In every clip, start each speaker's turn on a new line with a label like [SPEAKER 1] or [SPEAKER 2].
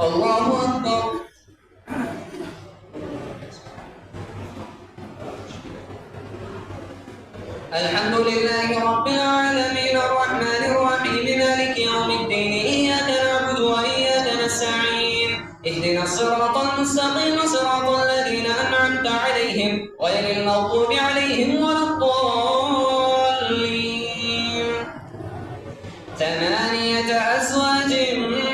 [SPEAKER 1] الله أكبر. الحمد لله رب العالمين الرحمن الرحيم مالك يوم الدين إياك نعبد وإياك نستعين اهدنا الصراط المستقيم صراط الذين أنعمت عليهم غير المغضوب عليهم ولا الضالين. 8 أزواج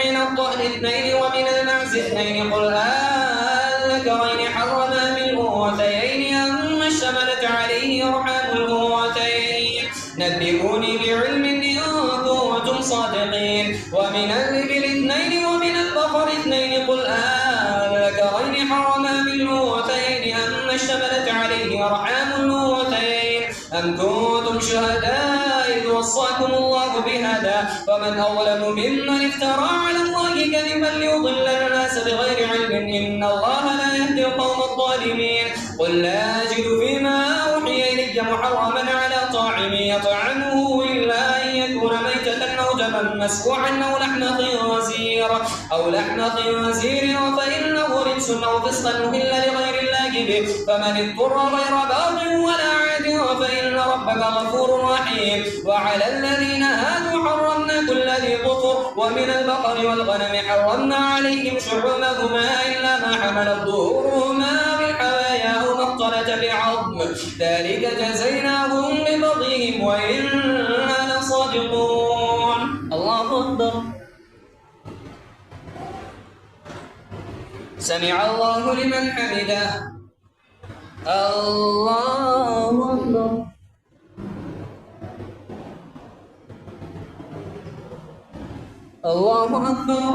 [SPEAKER 1] من الضأن 2 ومن المعز 2 قل أذكرين حرم أم الأنثيين أما اشتملت عليه أرحام الأنثيين نبئوني بعلم إن كنتم صادقين. ومن الإبل 2 ومن البقر 2 قل أذكرين حرم أم الأنثيين أما اشتملت عليه أرحام الأنثيين أم كنتم شهداء إذ وصاكم الله بهذا ومن أظلم ممن افترى على الله كذبا ليضل الناس بغير علم إن الله لا يهدي القوم الظالمين. قل لا أجد فيما أوحي إلي محرما على طاعم يطعمه إلا أن يكون ميتة أو دما مسفوحا أو لحم خنزير فإنه رجس أو فسقا أهل لغير الله به فمن اضطر غير باغ ولا عاد فإن ربك غفور رحيم. وعلى الذين هادوا حرمنا كل ذي ظفر ومن البقر والغنم حرمنا عليهم شحومهما إلا ما حملت ظهورهما بالحوايا أو ما اختلط بعظم ذلك جزيناهم ببغيهم وإنا لصادقون. الله أكبر. سمع الله لمن حمده. الله أكبر. الله أكبر.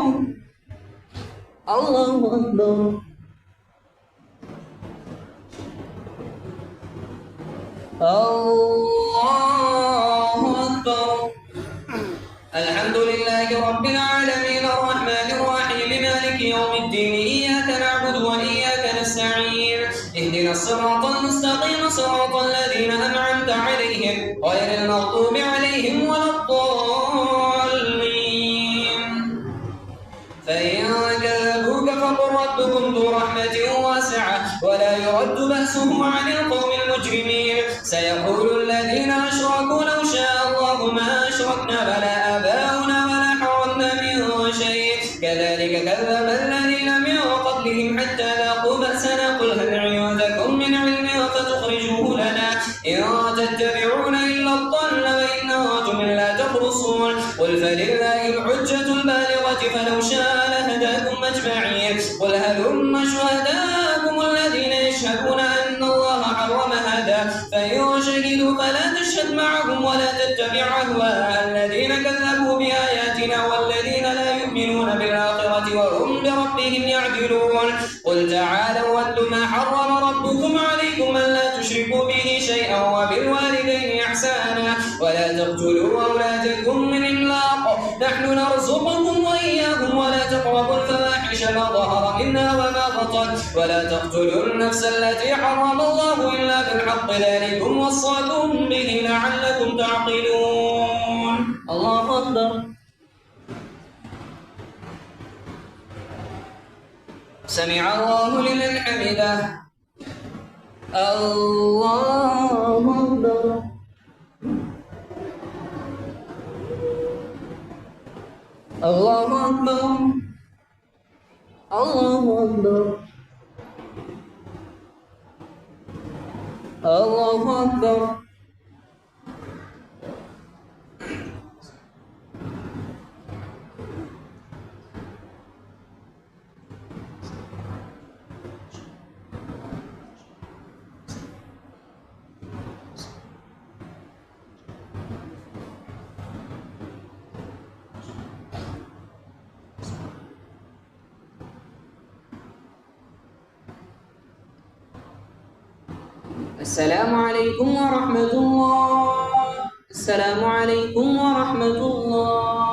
[SPEAKER 1] الله أكبر. الله أكبر. الحمد لله رب العالمين الرحمن الرحيم مالك يوم الدين إياك نعبد وإياك نستعين اهدنا الصراط المستقيم صراط الذين أنعمت عليهم غير المغضوب عليهم ولا الضالين. فإن كذبوك فقل ربكم ذو رحمة واسعة ولا يرد بأسه عن القوم المجرمين. سيقول الذين أشركوا لو شاء الله ما أشركنا ولا آباؤنا ولا حرمنا من شيء كذلك كذب الذين من قبلهم حتى لاقوا بأسنا قل هل عندكم من علم فتخرجوه لنا إن تتبعون إلا الظن وإن أنتم إلا تخرصون. قل فلله الحجة البالغة فلو شاء لهداكم أجمعين. قل هلم شهداءكم الذين يشهدون أن الله حرم هذا فإن شهدوا فلا تشهد معهم ولا تتبع أهواء الذين كذبوا بآياتنا والذين لا يؤمنون بالآخرة وهم بربهم يعدلون. قل تعالوا واتل ما حرم ربكم عليكم ألا تشركوا به شيئا وبالوالدين إحسانا ولا تقتلوا أولادكم من إملاق نحن نرزقكم وإياكم ولا تقربوا الفواحش ما ظهر منها وما بطن ولا تقتلوا النفس التي حرم الله إلا بالحق ذلكم وصاكم به لعلكم تعقلون. الله أكبر. سمع الله لمن حمده. الله أكبر. الله أكبر. الله أكبر. الله أكبر. السلام عليكم ورحمة الله. السلام عليكم ورحمة الله.